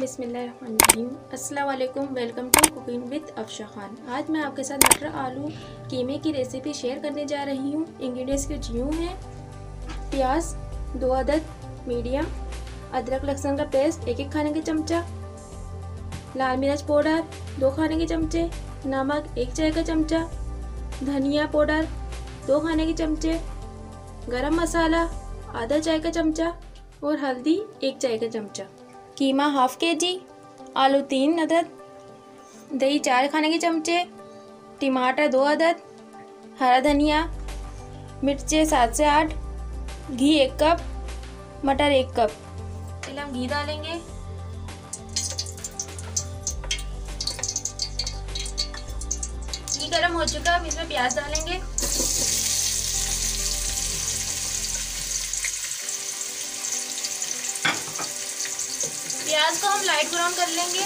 बिस्मिल्लाहिर्रहमानिर्रहीम। अस्सलाम वालेकुम। Welcome to cooking with Afsha Khan. आज मैं आपके साथ मटर आलू कीमे की रेसिपी शेयर करने जा रही हूँ। इंग्रेडिएंट्स कुछ यूँ हैं: प्याज 2 अदद मीडियम, अदरक लहसुन का पेस्ट 1 खाने का चमचा, लाल मिर्च पाउडर 2 खाने के चमचे, नमक 1 चाय का चमचा, धनिया पाउडर 2 खाने के चमचे, गरम मसाला आधा चाय का चमचा और हल्दी 1 चाय का चमचा। कीमा हाफ केजी, आलू 3 अदद, दही 4 खाने के चमचे, टमाटर 2 अदद, हरा धनिया, मिर्चें 7 से 8, घी 1 कप, मटर 1 कप। पहले हम घी डालेंगे। घी गर्म हो चुका है, हम इसमें प्याज डालेंगे। प्याज को हम लाइट ब्राउन कर लेंगे।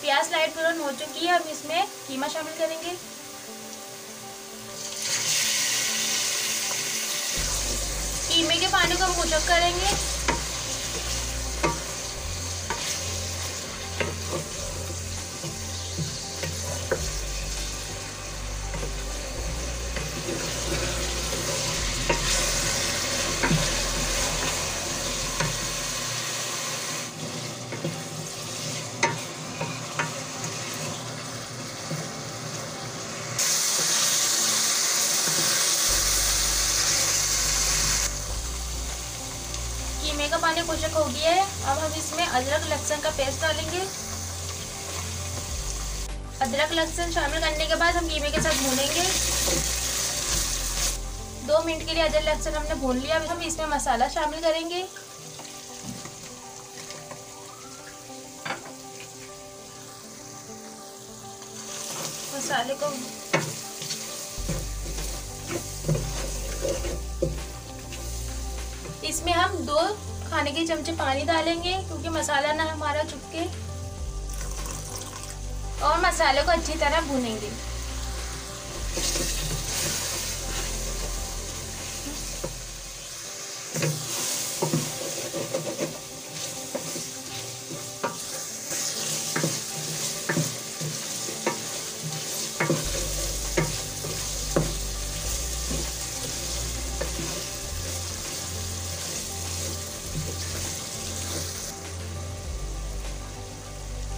प्याज लाइट ब्राउन हो चुकी है, हम इसमें कीमा शामिल करेंगे। कीमे के पानी को हम कुचक करेंगे। कीमे का पानी कुचक हो गया है, अब हम इसमें अदरक लहसुन का पेस्ट डालेंगे। अदरक लहसुन शामिल करने के बाद हम कीमे के साथ भूनेंगे। 2 मिनट के लिए अदरक लहसुन हमने भून लिया। अब हम इसमें मसाला शामिल करेंगे। मसाले को इसमें हम 2 खाने के चमचे पानी डालेंगे, क्योंकि मसाला ना हमारा चिपके, और मसाले को अच्छी तरह भूनेंगे।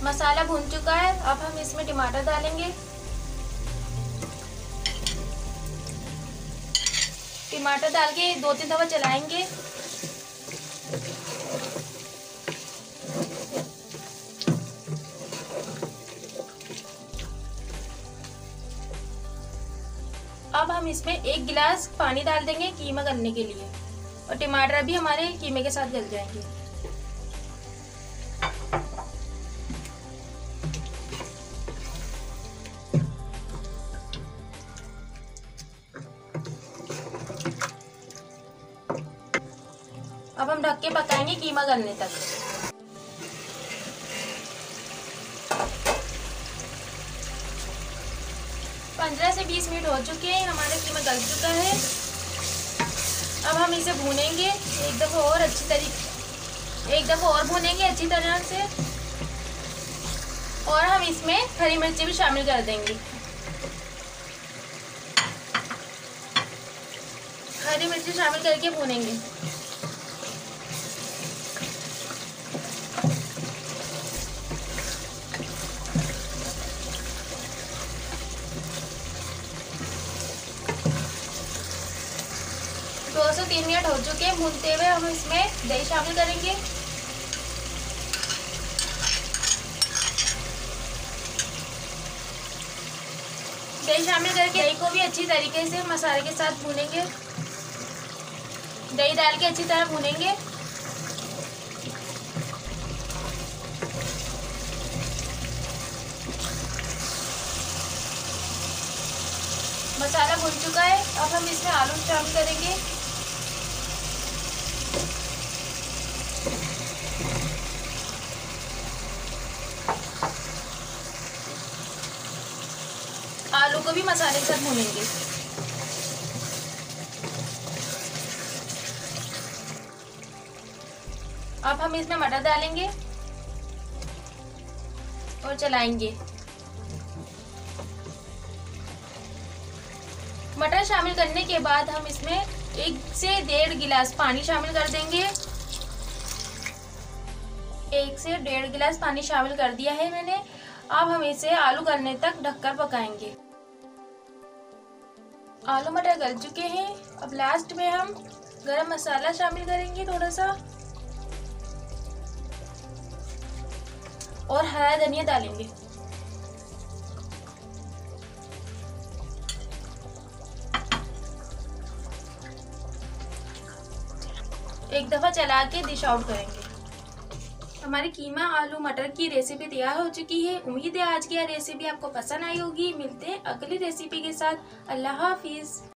मसाला भून चुका है, अब हम इसमें टमाटर डालेंगे। टमाटर डाल के 2-3 दफा चलाएंगे। अब हम इसमें 1 गिलास पानी डाल देंगे कीमा गलने के लिए, और टमाटर भी हमारे कीमे के साथ गल जाएंगे। अब हम ढक के पकाएंगे कीमा गलने तक। पंद्रह से 20 मिनट हो चुके हैं, हमारा कीमा गल चुका है। अब हम इसे भूनेंगे एक दफ़ा और भूनेंगे अच्छी तरह से, और हम इसमें हरी मिर्ची भी शामिल कर देंगे। हरी मिर्ची शामिल करके भूनेंगे। दो से 3 मिनट हो चुके हैं भूनते हुए। हम इसमें दही शामिल करेंगे। दही शामिल करके दही को भी अच्छी तरीके से मसाले के साथ भूनेंगे। दही डाल के अच्छी तरह भूनेंगे। मसाला भुन चुका है। अब हम इसमें आलू शामिल करेंगे। आलू को भी मसाले के साथ भूनेंगे। अब हम इसमें मटर डालेंगे और चलाएंगे। मटर शामिल करने के बाद हम इसमें 1 से 1.5 गिलास पानी शामिल कर देंगे। 1 से 1.5 गिलास पानी शामिल कर दिया है मैंने। अब हम इसे आलू गलने तक ढककर पकाएंगे। आलू मटर गल चुके हैं। अब लास्ट में हम गरम मसाला शामिल करेंगे थोड़ा सा, और हरा धनिया डालेंगे। एक दफा चला के डिश आउट करेंगे। हमारी कीमा आलू मटर की रेसिपी तैयार हो चुकी है। उम्मीद है आज की यह रेसिपी आपको पसंद आई होगी। मिलते हैं अगली रेसिपी के साथ। अल्लाह हाफिज।